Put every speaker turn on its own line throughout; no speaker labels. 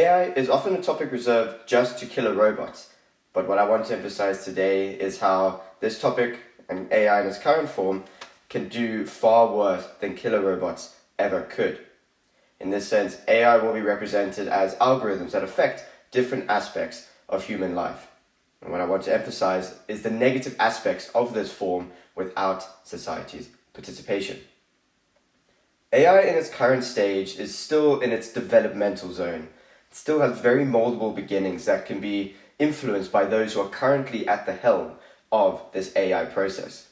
AI is often a topic reserved just to killer robots, but what I want to emphasize today is how this topic and AI in its current form can do far worse than killer robots ever could. In this sense, AI will be represented as algorithms that affect different aspects of human life. And what I want to emphasize is the negative aspects of this form without society's participation. AI in its current stage is still in its developmental zone. It still has very moldable beginnings that can be influenced by those who are currently at the helm of this AI process.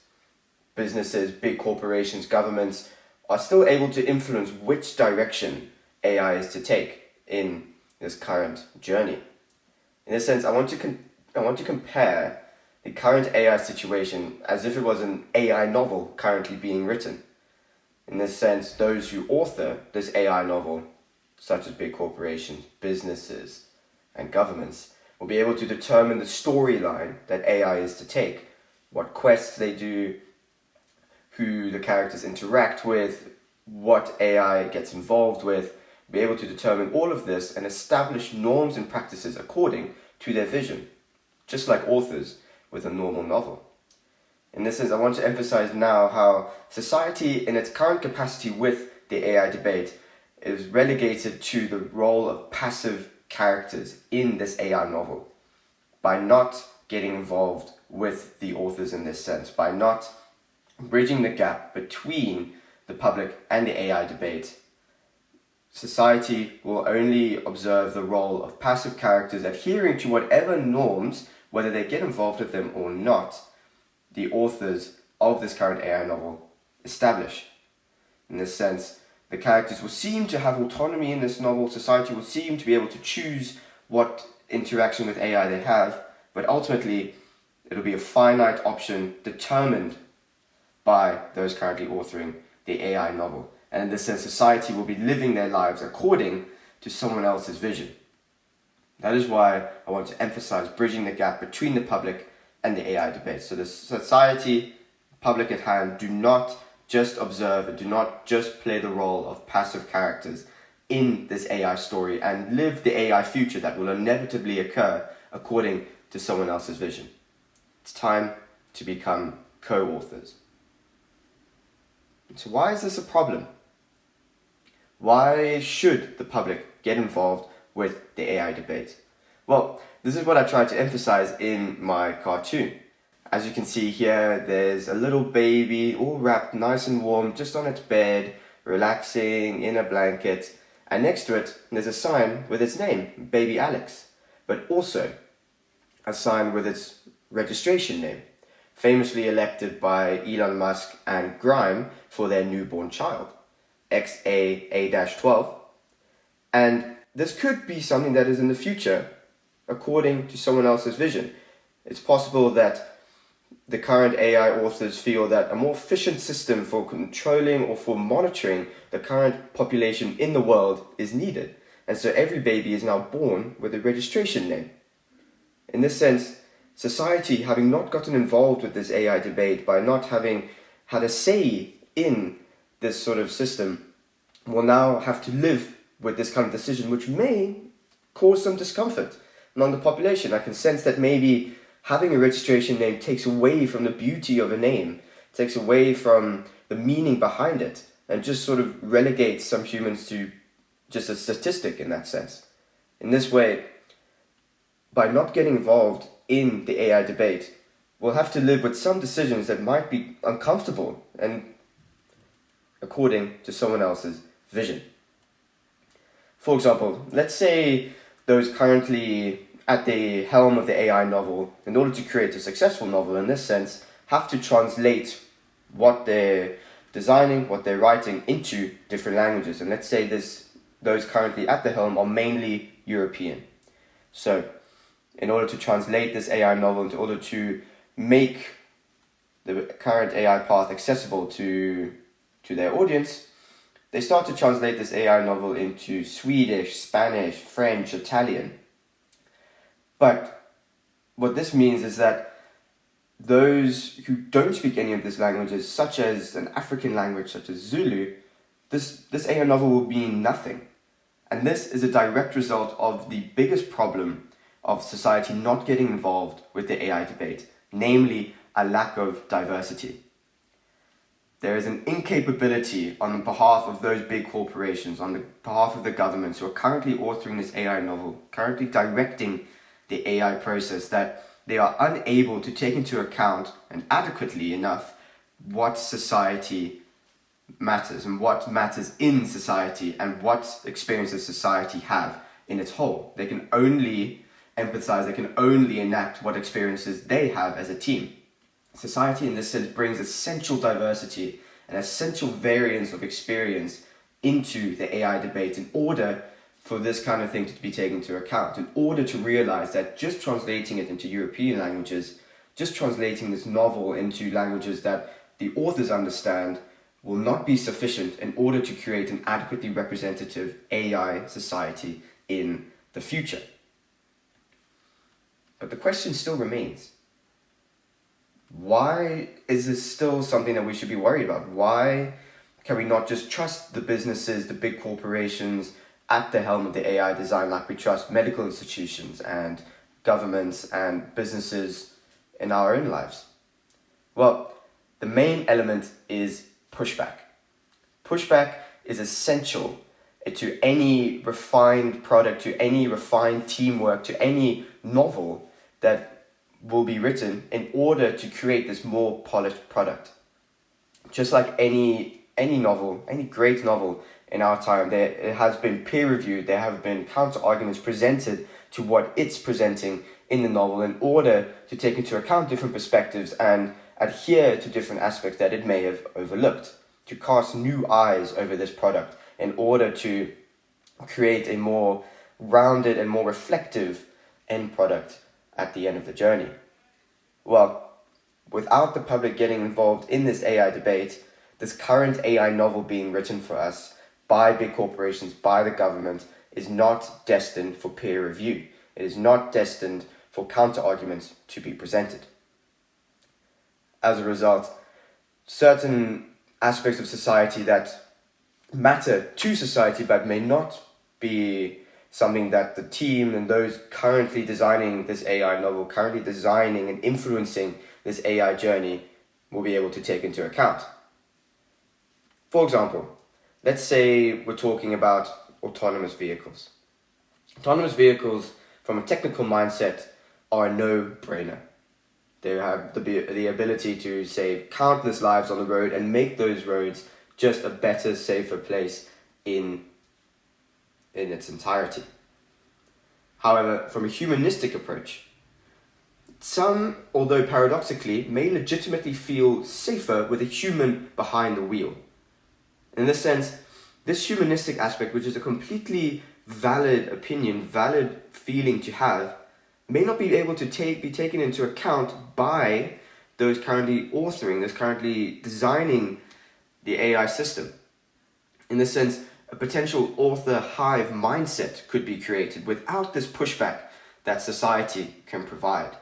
Businesses, big corporations, governments are still able to influence which direction AI is to take in this current journey. In this sense, I want to compare the current AI situation as if it was an AI novel currently being written. In this sense, those who author this AI novel, such as big corporations, businesses, and governments, will be able to determine the storyline that AI is to take, what quests they do, who the characters interact with, what AI gets involved with, be able to determine all of this and establish norms and practices according to their vision, just like authors with a normal novel. In this sense, I want to emphasize now how society in its current capacity with the AI debate is relegated to the role of passive characters in this AI novel by not getting involved with the authors in this sense, by not bridging the gap between the public and the AI debate. Society will only observe the role of passive characters adhering to whatever norms, whether they get involved with them or not, the authors of this current AI novel establish. In this sense, the characters will seem to have autonomy in this novel. Society will seem to be able to choose what interaction with AI they have, but ultimately it'll be a finite option determined by those currently authoring the AI novel. And in this sense, society will be living their lives according to someone else's vision. That is why I want to emphasize bridging the gap between the public and the AI debate. So the society, public at hand, do not just observe and do not just play the role of passive characters in this AI story and live the AI future that will inevitably occur according to someone else's vision. It's time to become co-authors. So why is this a problem? Why should the public get involved with the AI debate? Well, this is what I try to emphasize in my cartoon. As you can see here, there's a little baby all wrapped nice and warm just on its bed, relaxing in a blanket, and next to it there's a sign with its name, Baby Alex, but also a sign with its registration name, famously elected by Elon Musk and Grime for their newborn child, XAA-12. And this could be something that is in the future, according to someone else's vision. It's possible that the current AI authors feel that a more efficient system for controlling or for monitoring the current population in the world is needed. And so every baby is now born with a registration name. In this sense, society, having not gotten involved with this AI debate, by not having had a say in this sort of system, will now have to live with this kind of decision, which may cause some discomfort among the population. I can sense that maybe having a registration name takes away from the beauty of a name, takes away from the meaning behind it, and just sort of relegates some humans to just a statistic in that sense. In this way, by not getting involved in the AI debate, we'll have to live with some decisions that might be uncomfortable and according to someone else's vision. For example, let's say those currently at the helm of the AI novel, in order to create a successful novel in this sense, have to translate what they're designing, what they're writing into different languages. And let's say those currently at the helm are mainly European. So in order to translate this AI novel, in order to make the current AI path accessible to their audience, they start to translate this AI novel into Swedish, Spanish, French, Italian. But what this means is that those who don't speak any of these languages, such as an African language such as Zulu, this AI novel will mean nothing. And this is a direct result of the biggest problem of society not getting involved with the AI debate, namely a lack of diversity. There is an incapability on behalf of those big corporations, on the behalf of the governments who are currently authoring this AI novel, currently directing the AI process, that they are unable to take into account, and adequately enough, what society matters and what matters in society and what experiences society have in its whole. They can only empathize, they can only enact what experiences they have as a team. Society in this sense brings essential diversity and essential variance of experience into the AI debate in order for this kind of thing to be taken into account, in order to realize that just translating it into European languages, just translating this novel into languages that the authors understand will not be sufficient in order to create an adequately representative AI society in the future. But the question still remains. Why is this still something that we should be worried about? Why can we not just trust the businesses, the big corporations at the helm of the AI design like we trust medical institutions and governments and businesses in our own lives? Well, the main element is pushback. Pushback is essential to any refined product, to any refined teamwork, to any novel that will be written in order to create this more polished product. Just like any novel, any great novel in our time, it has been peer-reviewed, there have been counter-arguments presented to what it's presenting in the novel in order to take into account different perspectives and adhere to different aspects that it may have overlooked, to cast new eyes over this product in order to create a more rounded and more reflective end product at the end of the journey. Well, without the public getting involved in this AI debate, this current AI novel being written for us by big corporations, by the government, is not destined for peer review. It is not destined for counter-arguments to be presented. As a result, certain aspects of society that matter to society but may not be something that the team and those currently designing this AI novel, currently designing and influencing this AI journey will be able to take into account. For example, let's say we're talking about autonomous vehicles. Autonomous vehicles, from a technical mindset, are a no-brainer. They have the ability to save countless lives on the road and make those roads just a better, safer place in its entirety. However, from a humanistic approach, some, although paradoxically, may legitimately feel safer with a human behind the wheel. In this sense, this humanistic aspect, which is a completely valid opinion, valid feeling to have, may not be able to be taken into account by those currently authoring, those currently designing the AI system. In this sense, a potential author hive mindset could be created without this pushback that society can provide.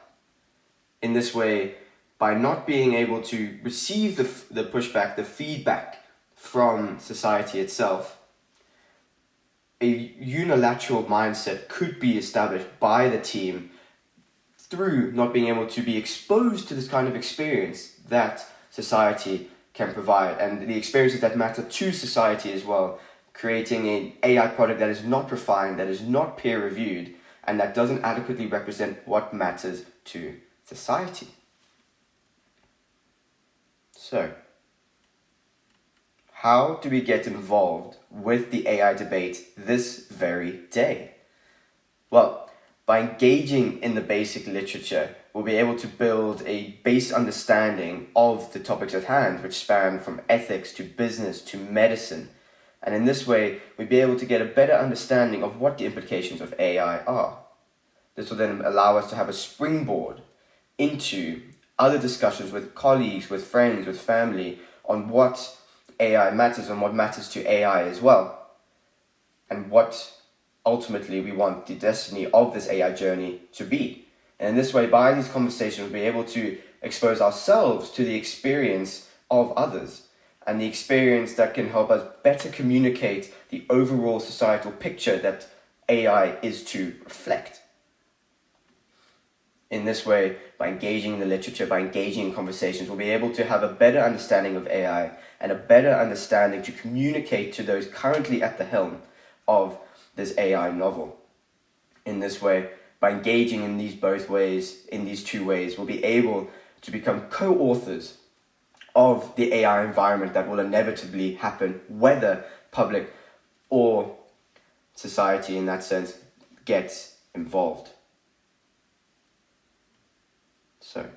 In this way, by not being able to receive the pushback, the feedback from society itself, a unilateral mindset could be established by the team through not being able to be exposed to this kind of experience that society can provide and the experiences that matter to society as well, creating an AI product that is not refined, that is not peer-reviewed, and that doesn't adequately represent what matters to society. So, how do we get involved with the AI debate this very day? Well, by engaging in the basic literature, we'll be able to build a base understanding of the topics at hand, which span from ethics to business to medicine. And in this way, we'll be able to get a better understanding of what the implications of AI are. This will then allow us to have a springboard into other discussions with colleagues, with friends, with family, on what AI matters and what matters to AI as well, and what ultimately we want the destiny of this AI journey to be. And in this way, by these conversations, we'll be able to expose ourselves to the experience of others and the experience that can help us better communicate the overall societal picture that AI is to reflect. In this way, by engaging in the literature, by engaging in conversations, we'll be able to have a better understanding of AI and a better understanding to communicate to those currently at the helm of this AI novel. In this way, by engaging in these two ways, we'll be able to become co-authors of the AI environment that will inevitably happen, whether public or society in that sense gets involved. So,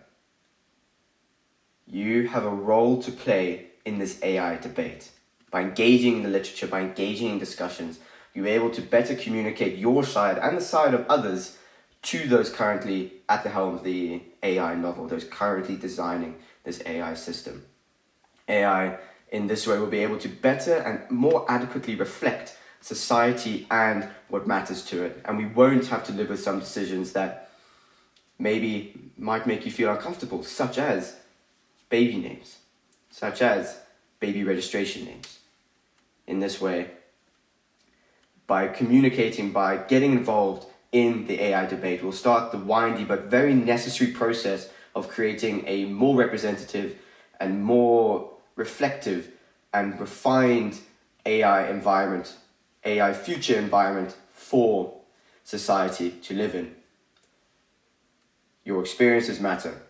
you have a role to play in this AI debate. By engaging in the literature, by engaging in discussions, you'll be able to better communicate your side and the side of others to those currently at the helm of the AI novel, those currently designing this AI system. AI in this way will be able to better and more adequately reflect society and what matters to it. And we won't have to live with some decisions that maybe might make you feel uncomfortable, such as baby names, such as baby registration names. In this way, by communicating, by getting involved in the AI debate, we'll start the windy but very necessary process of creating a more representative and more reflective and refined AI environment, AI future environment for society to live in. Your experiences matter.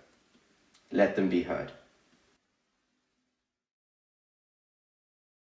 Let them be heard.